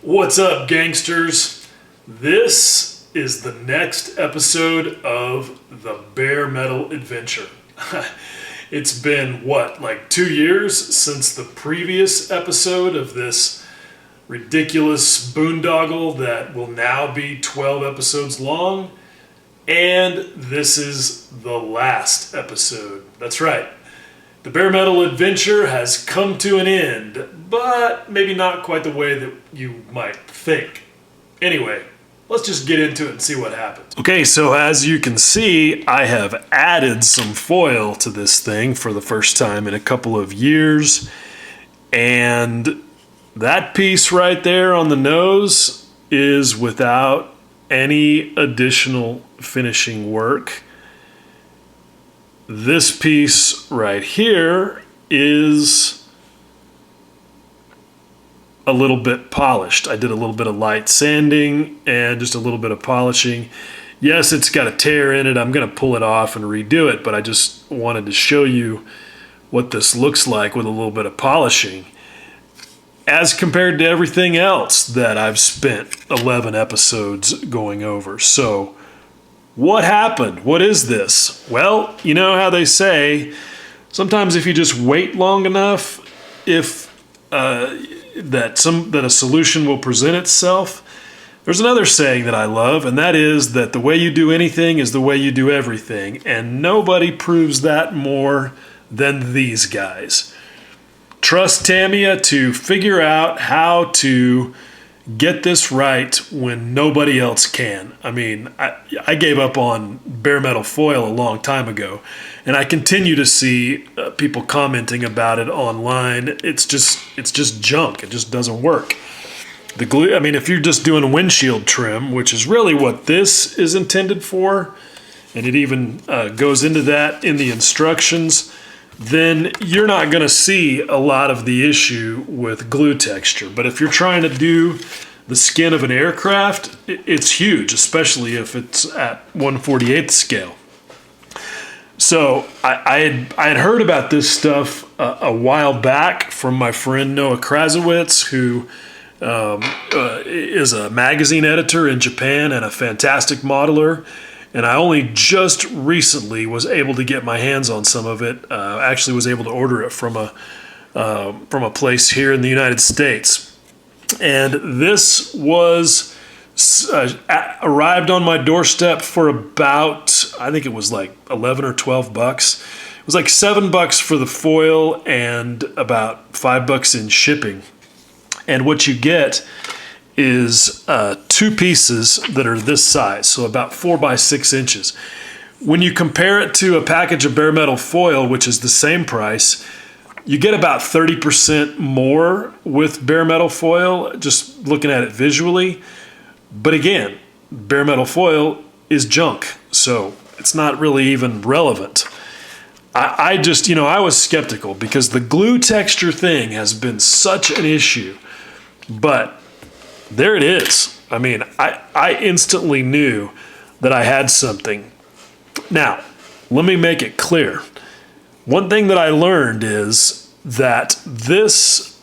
What's up, gangsters? This is the next episode of the Bare Metal Adventure. It's been, like 2 years since the previous episode of this ridiculous boondoggle that will now be 12 episodes long. And this is the last episode. That's right. The Bare Metal Adventure has come to an end, but maybe not quite the way that you might think. Anyway, let's just get into it and see what happens. Okay, so as you can see, I have added some foil to this thing for the first time in a couple of years. And that piece right there on the nose is without any additional finishing work. This piece right here is a little bit polished. I did a little bit of light sanding and just a little bit of polishing. Yes, it's got a tear in it. I'm going to pull it off and redo it, but I just wanted to show you what this looks like with a little bit of polishing as compared to everything else that I've spent 11 episodes going over. So what happened? What is this? Well, you know how they say, sometimes if you just wait long enough, that a solution will present itself. There's another saying that I love, and that is that the way you do anything is the way you do everything, and nobody proves that more than these guys. Trust Tamiya to figure out how to get this right when nobody else can. I mean, I gave up on bare metal foil a long time ago, and I continue to see people commenting about it online. It's just junk. It just doesn't work. The glue, I mean, if you're just doing a windshield trim, which is really what this is intended for, and it even goes into that in the instructions, then you're not going to see a lot of the issue with glue texture. But if you're trying to do the skin of an aircraft, it's huge, especially if it's at 1/48th scale. So I had heard about this stuff a while back from my friend Noah Krasowitz, who is a magazine editor in Japan and a fantastic modeler. And I only just recently was able to get my hands on some of it. Actually was able to order it from a place here in the United States. And this was arrived on my doorstep for about, I think it was like 11 or 12 bucks. It was like $7 for the foil and about $5 in shipping. And what you get is two pieces that are this size, so about 4 by 6 inches. When you compare it to a package of bare metal foil, which is the same price, you get about 30% more with bare metal foil, just looking at it visually. But again, bare metal foil is junk, so it's not really even relevant. I just, I was skeptical because the glue texture thing has been such an issue, but there it is. I mean, I instantly knew that I had something. Now, let me make it clear. One thing that I learned is that this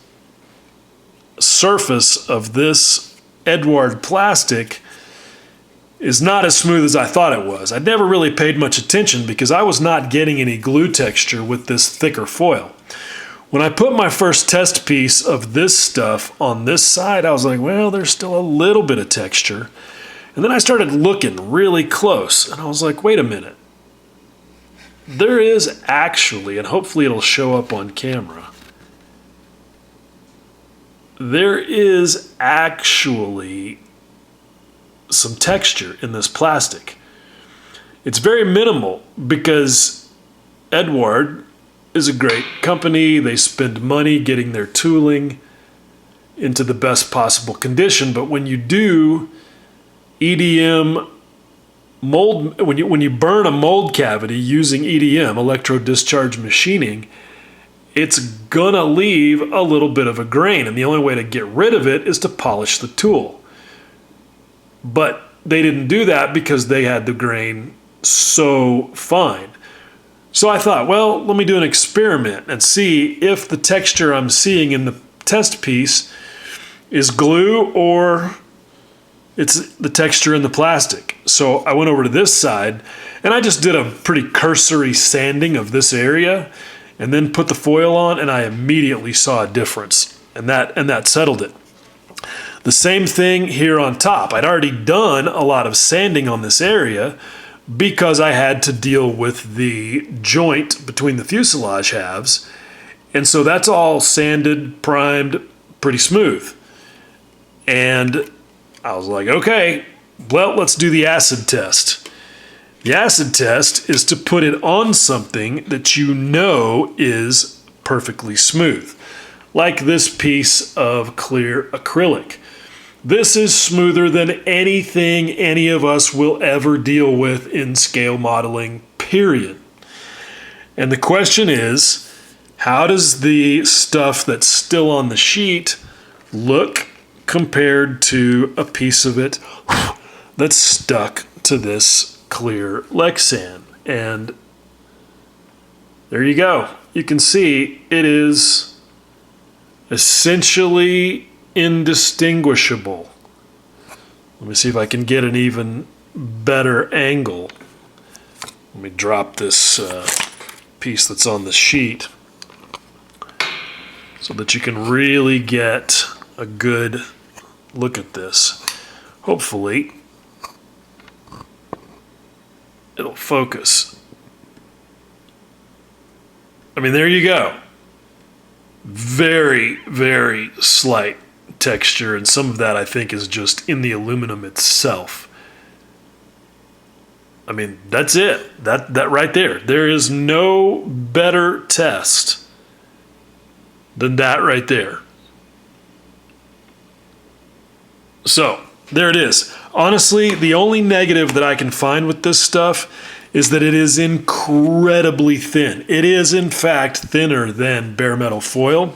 surface of this Eduard plastic is not as smooth as I thought it was. I never really paid much attention because I was not getting any glue texture with this thicker foil. When I put my first test piece of this stuff on this side, I was like, well, there's still a little bit of texture. And then I started looking really close, and I was like, wait a minute. There is actually, and hopefully it'll show up on camera, there is actually some texture in this plastic. It's very minimal because Eduard is a great company. They spend money getting their tooling into the best possible condition. But when you do EDM mold, when you burn a mold cavity using EDM, electrode discharge machining, it's gonna leave a little bit of a grain. And the only way to get rid of it is to polish the tool. But they didn't do that because they had the grain so fine. So I thought, well, let me do an experiment and see if the texture I'm seeing in the test piece is glue or it's the texture in the plastic. So I went over to this side and I just did a pretty cursory sanding of this area and then put the foil on, and I immediately saw a difference, and that settled it. The same thing here on top. I'd already done a lot of sanding on this area because I had to deal with the joint between the fuselage halves, and so that's all sanded, primed, pretty smooth. And I was like, okay, well, let's do the acid test. The acid test is to put it on something that you know is perfectly smooth, like this piece of clear acrylic. This is smoother than anything any of us will ever deal with in scale modeling, period. And the question is, how does the stuff that's still on the sheet look compared to a piece of it that's stuck to this clear Lexan? And there you go. You can see it is essentially indistinguishable. Let me see if I can get an even better angle. Let me drop this piece that's on the sheet so that you can really get a good look at this. Hopefully it'll focus. I mean, there you go. Very, very slight texture, and some of that I think is just in the aluminum itself. I mean, that's it. That right there. There is no better test than that right there. So, there it is. Honestly, the only negative that I can find with this stuff is that it is incredibly thin. It is, in fact, thinner than bare metal foil.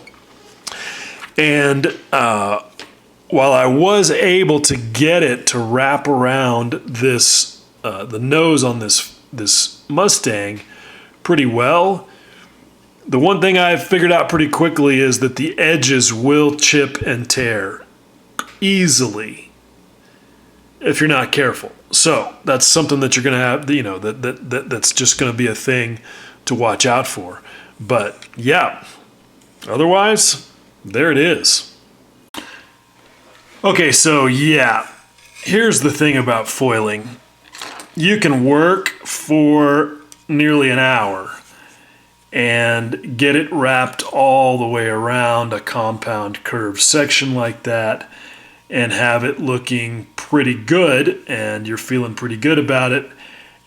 And while I was able to get it to wrap around this, the nose on this Mustang pretty well, the one thing I've figured out pretty quickly is that the edges will chip and tear easily if you're not careful. So that's something that you're going to have, you know, that's just going to be a thing to watch out for. But yeah, otherwise, there it is. Okay, so yeah, here's the thing about foiling. You can work for nearly an hour and get it wrapped all the way around a compound curved section like that and have it looking pretty good, and you're feeling pretty good about it.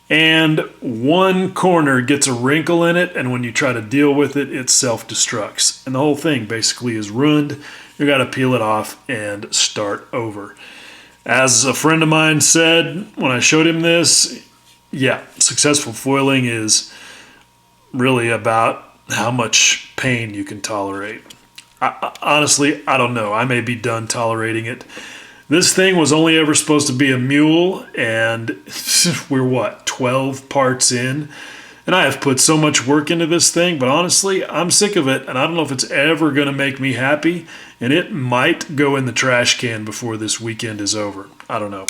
And one corner gets a wrinkle in it, and when you try to deal with it, it self-destructs. And the whole thing basically is ruined. You got to peel it off and start over. As a friend of mine said when I showed him this, yeah, successful foiling is really about how much pain you can tolerate. Honestly, I don't know. I may be done tolerating it. This thing was only ever supposed to be a mule, and we're 12 parts in? And I have put so much work into this thing, but honestly, I'm sick of it, and I don't know if it's ever going to make me happy, and it might go in the trash can before this weekend is over. I don't know.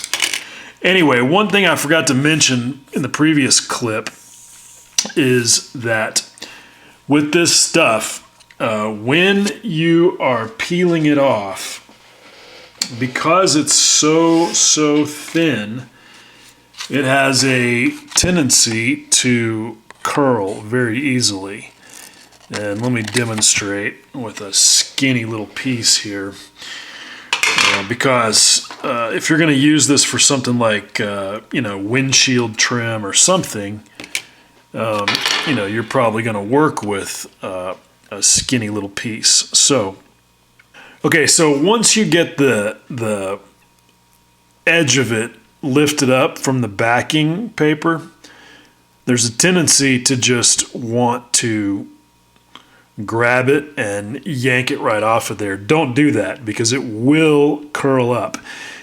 Anyway, one thing I forgot to mention in the previous clip is that with this stuff, when you are peeling it off, because it's so thin, it has a tendency to curl very easily. And let me demonstrate with a skinny little piece here. Because if you're going to use this for something like windshield trim or something, you're probably going to work with a skinny little piece. So, okay, so once you get the edge of it lifted up from the backing paper, there's a tendency to just want to grab it and yank it right off of there. Don't do that because it will curl up.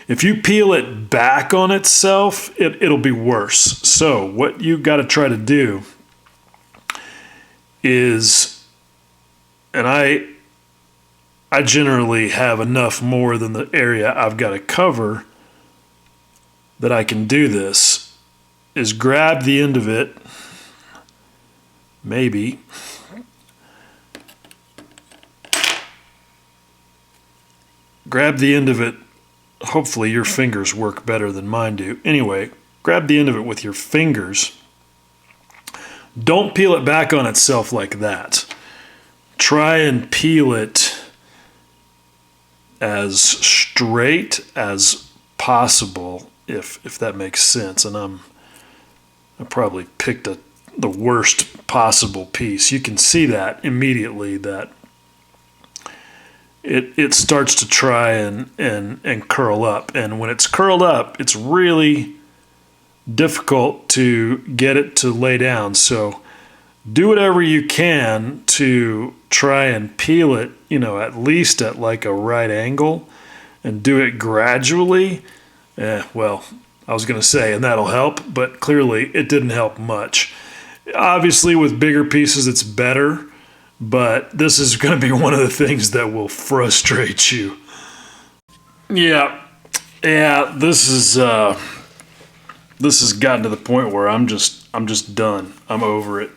If you peel it back on itself, it'll be worse. So what you got to try to do is, and I generally have enough more than the area I've got to cover that I can do this, is grab the end of it, maybe, grab the end of it. Hopefully your fingers work better than mine do. Anyway, grab the end of it with your fingers. Don't peel it back on itself like that. Try and peel it as straight as possible, if that makes sense. And I probably picked the worst possible piece. You can see that immediately, that it starts to try and curl up. And when it's curled up, it's really difficult to get it to lay down. So do whatever you can to try and peel it, at least at like a right angle, and do it gradually. Well, I was going to say, and that'll help, but clearly it didn't help much. Obviously, with bigger pieces, it's better, but this is going to be one of the things that will frustrate you. Yeah, this has gotten to the point where I'm just done. I'm over it.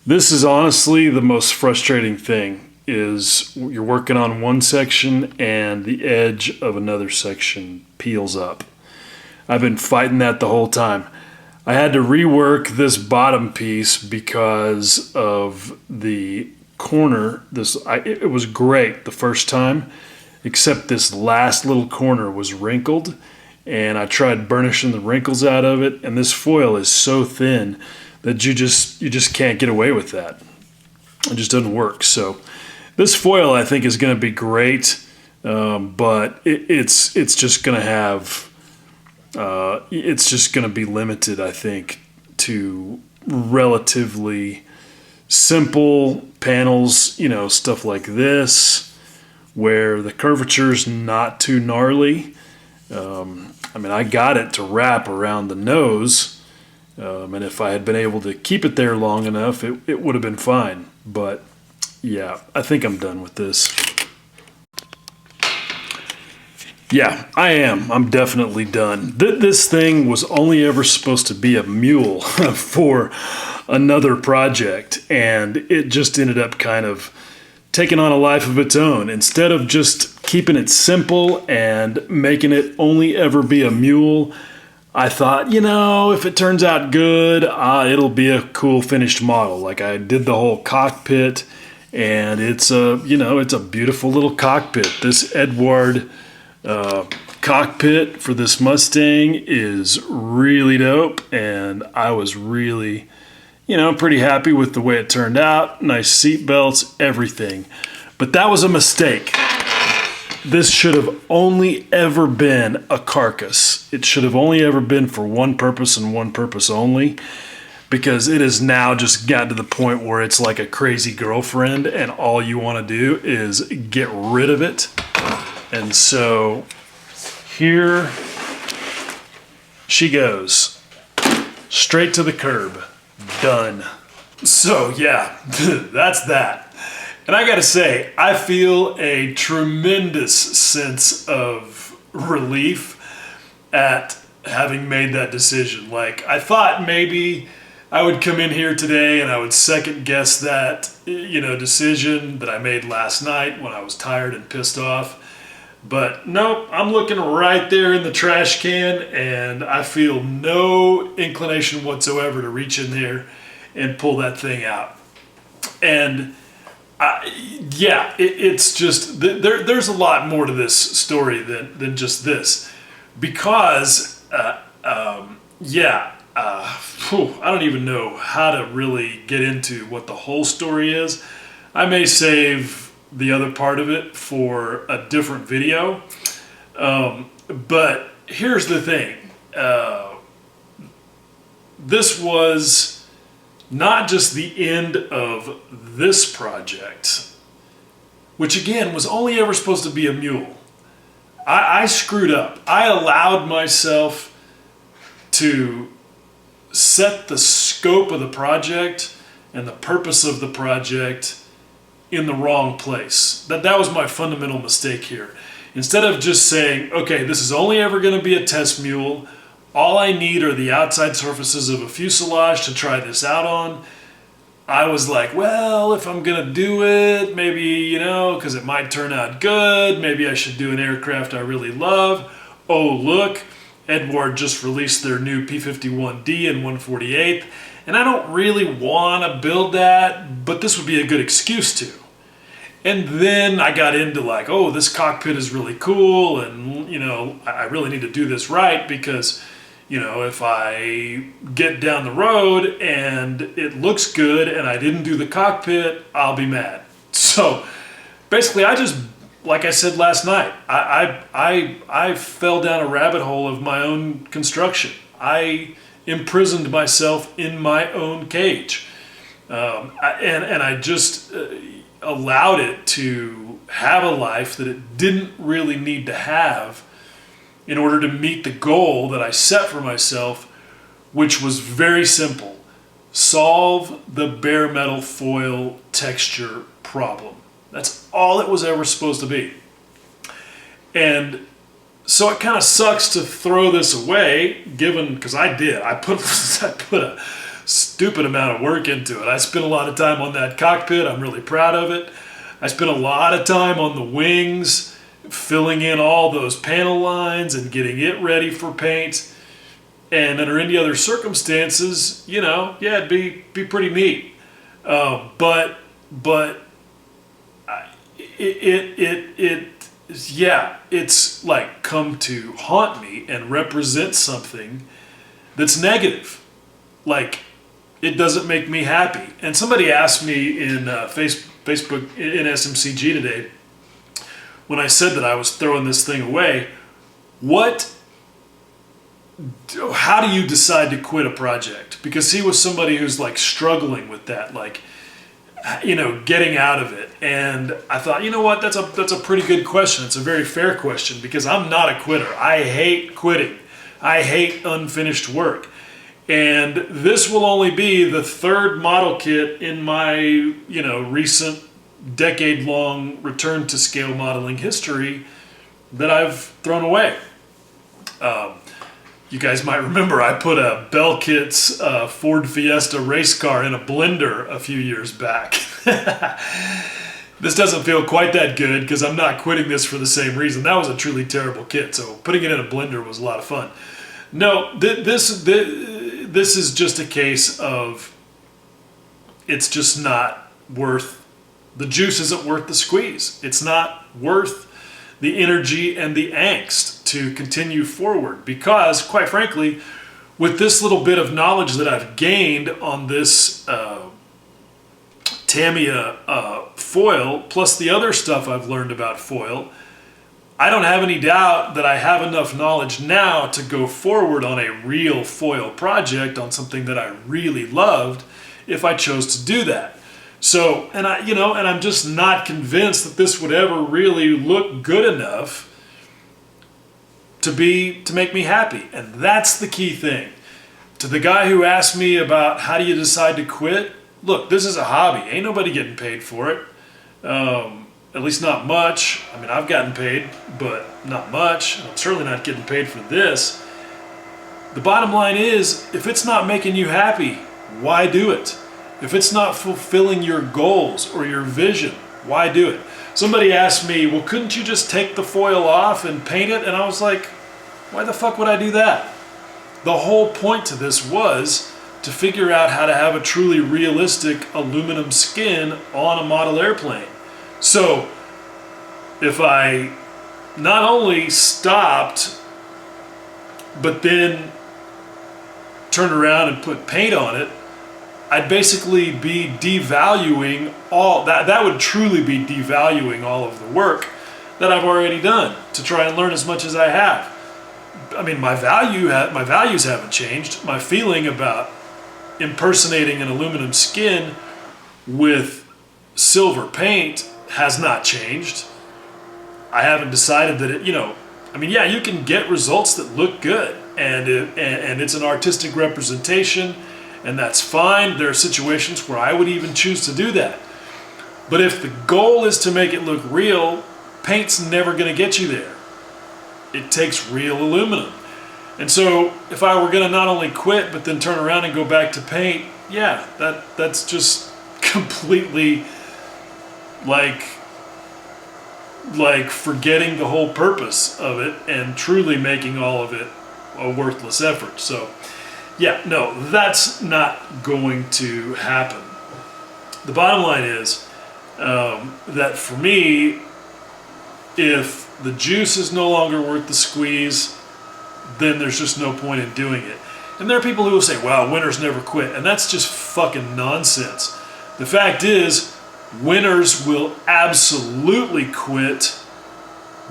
This is honestly the most frustrating thing, is you're working on one section and the edge of another section peels up. I've been fighting that the whole time. I had to rework this bottom piece because of the corner. It was great the first time, except this last little corner was wrinkled, and I tried burnishing the wrinkles out of it, and this foil is so thin that you just can't get away with that. It just doesn't work. So this foil, I think, is going to be great, but it's just going to have it's just going to be limited, I think, to relatively simple panels, stuff like this, where the curvature's not too gnarly. I got it to wrap around the nose, and if I had been able to keep it there long enough, it would have been fine. But yeah, I think I'm done with this. Yeah, I am. I'm definitely done. This thing was only ever supposed to be a mule for another project, and it just ended up kind of taking on a life of its own. Instead of just keeping it simple and making it only ever be a mule, I thought, if it turns out good, it'll be a cool finished model. Like, I did the whole cockpit, and it's a beautiful little cockpit. This Eduard cockpit for this Mustang is really dope, and I was really, pretty happy with the way it turned out. Nice seat belts, everything. But that was a mistake. This should have only ever been a carcass. It should have only ever been for one purpose and one purpose only, because it has now just gotten to the point where it's like a crazy girlfriend, and all you want to do is get rid of it. And so here she goes, straight to the curb. Done. So yeah, that's that. And I gotta say, I feel a tremendous sense of relief at having made that decision. Like, I thought maybe I would come in here today and I would second guess that, decision that I made last night when I was tired and pissed off. But nope, I'm looking right there in the trash can, and I feel no inclination whatsoever to reach in there and pull that thing out. And it's just, there's a lot more to this story than just this. Because, I don't even know how to really get into what the whole story is. I may save the other part of it for a different video. But here's the thing. This was not just the end of this project, which again was only ever supposed to be a mule. I screwed up. I allowed myself to set the scope of the project and the purpose of the project in the wrong place. That was my fundamental mistake here. Instead of just saying, okay, this is only ever going to be a test mule, all I need are the outside surfaces of a fuselage to try this out on, I was like, well, if I'm going to do it, maybe, because it might turn out good, maybe I should do an aircraft I really love. Oh, look, Eduard just released their new P-51D and 148th, and I don't really want to build that, but this would be a good excuse to. And then I got into like, oh, this cockpit is really cool, and I really need to do this right because, if I get down the road and it looks good and I didn't do the cockpit, I'll be mad. So basically, I just, like I said last night, I fell down a rabbit hole of my own construction. I imprisoned myself in my own cage, and I just allowed it to have a life that it didn't really need to have in order to meet the goal that I set for myself, which was very simple: solve the bare metal foil texture problem. That's all it was ever supposed to be. And so it kind of sucks to throw this away, because I did. I put a stupid amount of work into it. I spent a lot of time on that cockpit. I'm really proud of it. I spent a lot of time on the wings, filling in all those panel lines and getting it ready for paint. And under any other circumstances, it'd be pretty neat. But it's like come to haunt me and represent something that's negative. Like, it doesn't make me happy. And somebody asked me in Facebook in SMCG today, when I said that I was throwing this thing away, how do you decide to quit a project? Because he was somebody who's like struggling with that, like, getting out of it. And I thought, that's a pretty good question. It's a very fair question, because I'm not a quitter. I hate quitting. I hate unfinished work. And this will only be the third model kit in my, recent decade-long return to scale modeling history that I've thrown away. You guys might remember I put a Bell Kit's Ford Fiesta race car in a blender a few years back. This doesn't feel quite that good because I'm not quitting this for the same reason. That was a truly terrible kit, so putting it in a blender was a lot of fun. No, this is just a case of it's just not worth, the juice isn't worth the squeeze. It's not worth the energy and the angst to continue forward, because, quite frankly, with this little bit of knowledge that I've gained on this Tamiya foil, plus the other stuff I've learned about foil, I don't have any doubt that I have enough knowledge now to go forward on a real foil project on something that I really loved if I chose to do that. So, and I'm just not convinced that this would ever really look good enough to make me happy. And that's the key thing. To the guy who asked me about how do you decide to quit, look, this is a hobby. Ain't nobody getting paid for it. At least not much. I mean, I've gotten paid, but not much. I'm certainly not getting paid for this. The bottom line is, if it's not making you happy, why do it? If it's not fulfilling your goals or your vision, why do it? Somebody asked me, well, couldn't you just take the foil off and paint it? And I was like, why the fuck would I do that? The whole point to this was to figure out how to have a truly realistic aluminum skin on a model airplane. So if I not only stopped, but then turned around and put paint on it, I'd basically be devaluing all that. That would truly be devaluing all of the work that I've already done to try and learn as much as I have. I mean, my values haven't changed. My feeling about impersonating an aluminum skin with silver paint has not changed. I haven't decided that it, you can get results that look good, and it's an artistic representation, and that's fine. There are situations where I would even choose to do that. But if the goal is to make it look real, paint's never going to get you there. It takes real aluminum. And so if I were going to not only quit, but then turn around and go back to paint, yeah, that's just completely like forgetting the whole purpose of it and truly making all of it a worthless effort. So yeah, no, that's not going to happen. The bottom line is that for me, if the juice is no longer worth the squeeze, then there's just no point in doing it. And there are people who will say, wow, winners never quit. And that's just fucking nonsense. The fact is, winners will absolutely quit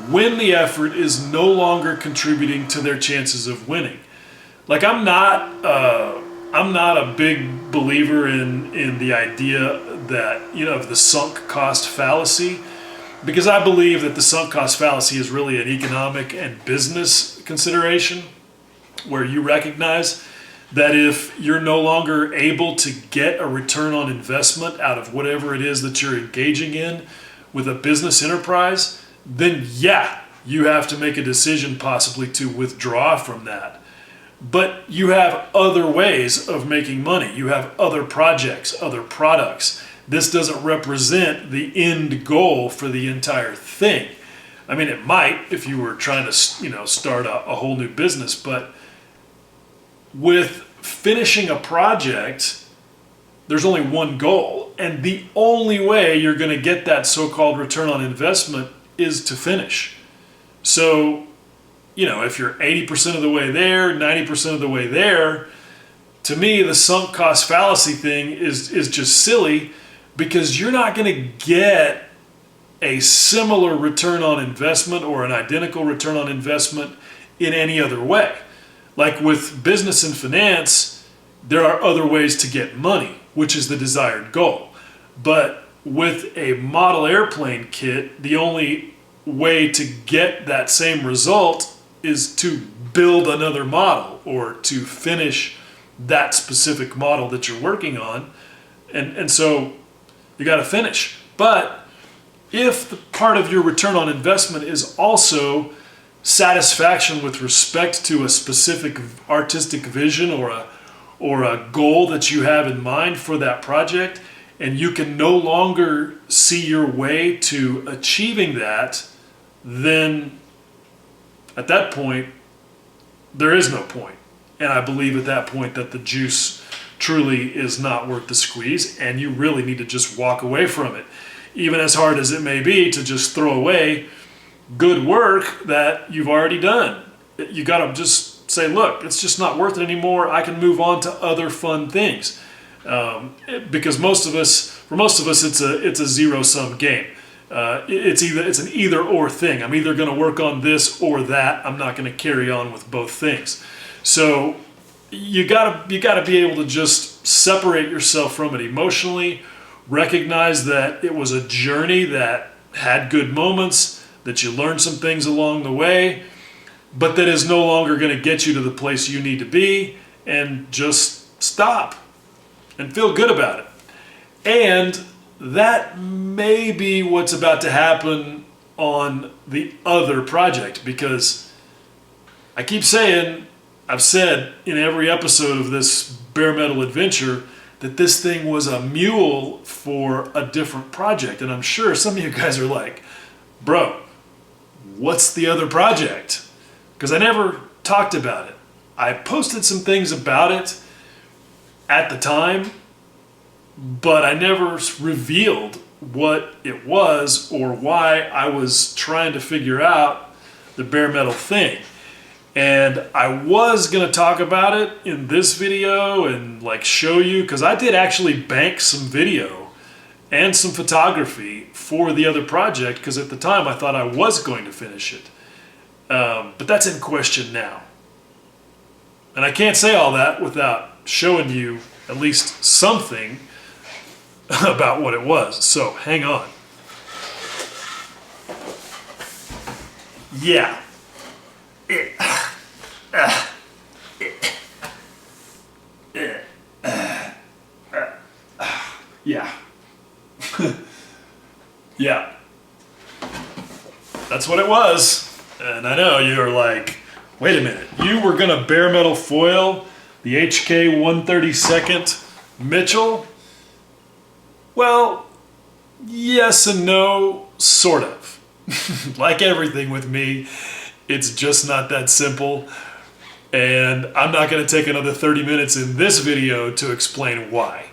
when the effort is no longer contributing to their chances of winning. Like, I'm not a big believer in the idea that, you know, of the sunk cost fallacy, because I believe that the sunk cost fallacy is really an economic and business consideration, where you recognize that if you're no longer able to get a return on investment out of whatever it is that you're engaging in with a business enterprise, then yeah, you have to make a decision possibly to withdraw from that. But you have other ways of making money. You have other projects, other products. This doesn't represent the end goal for the entire thing. I mean, it might if you were trying to, you know, start a whole new business, but with finishing a project, there's only one goal, and the only way you're going to get that so-called return on investment is to finish. So, you know, if you're 80% of the way there, 90% of the way there, to me, the sunk cost fallacy thing is just silly, because you're not going to get a similar return on investment or an identical return on investment in any other way. Like with business and finance, there are other ways to get money, which is the desired goal. But with a model airplane kit, the only way to get that same result is to build another model or to finish that specific model that you're working on. And so you got to finish. But if the part of your return on investment is also satisfaction with respect to a specific artistic vision or a goal that you have in mind for that project, and you can no longer see your way to achieving that, then at that point, there is no point. And I believe at that point that the juice truly is not worth the squeeze, and you really need to just walk away from it. Even as hard as it may be to just throw away good work that you've already done. You got to just say, look, it's just not worth it anymore. I can move on to other fun things. Because for most of us, it's a zero-sum game. It's an either-or thing. I'm either going to work on this or that. I'm not going to carry on with both things. So you gotta be able to just separate yourself from it emotionally, recognize that it was a journey that had good moments, that you learned some things along the way, but that is no longer going to get you to the place you need to be, and just stop and feel good about it. And that may be what's about to happen on the other project, because I keep saying, I've said in every episode of this bare metal adventure that this thing was a mule for a different project. And I'm sure some of you guys are like, bro, what's the other project? Because I never talked about it. I posted some things about it at the time, but I never revealed what it was or why I was trying to figure out the bare metal thing. And I was going to talk about it in this video and like show you, because I did actually bank some video and some photography for the other project, because at the time I thought I was going to finish it. But that's in question now. And I can't say all that without showing you at least something about what it was. So hang on. Yeah. Yeah. Yeah, that's what it was. And I know you're like, wait a minute, you were gonna bare metal foil the HK 132nd Mitchell? Well, yes and no, sort of. Like everything with me, it's just not that simple. And I'm not gonna take another 30 minutes in this video to explain why.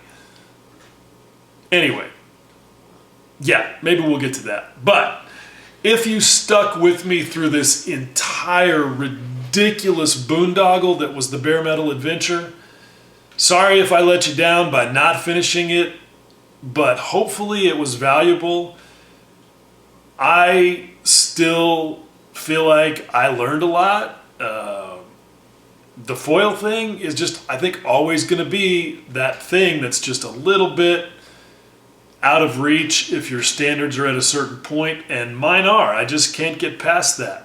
Anyway, yeah, maybe we'll get to that. But if you stuck with me through this entire ridiculous boondoggle that was the bare metal adventure, sorry if I let you down by not finishing it, but hopefully it was valuable. I still feel like I learned a lot. The foil thing is just, I think, always going to be that thing that's just a little bit out of reach if your standards are at a certain point, and mine are. I just can't get past that.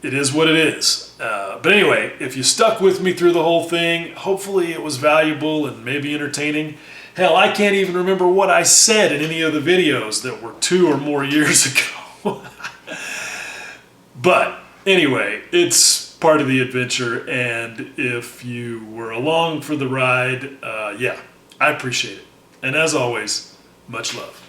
It is what it is. But anyway, if you stuck with me through the whole thing, hopefully it was valuable and maybe entertaining. Hell, I can't even remember what I said in any of the videos that were 2 or more years ago. But anyway, it's part of the adventure, and if you were along for the ride, yeah, I appreciate it. And as always, much love.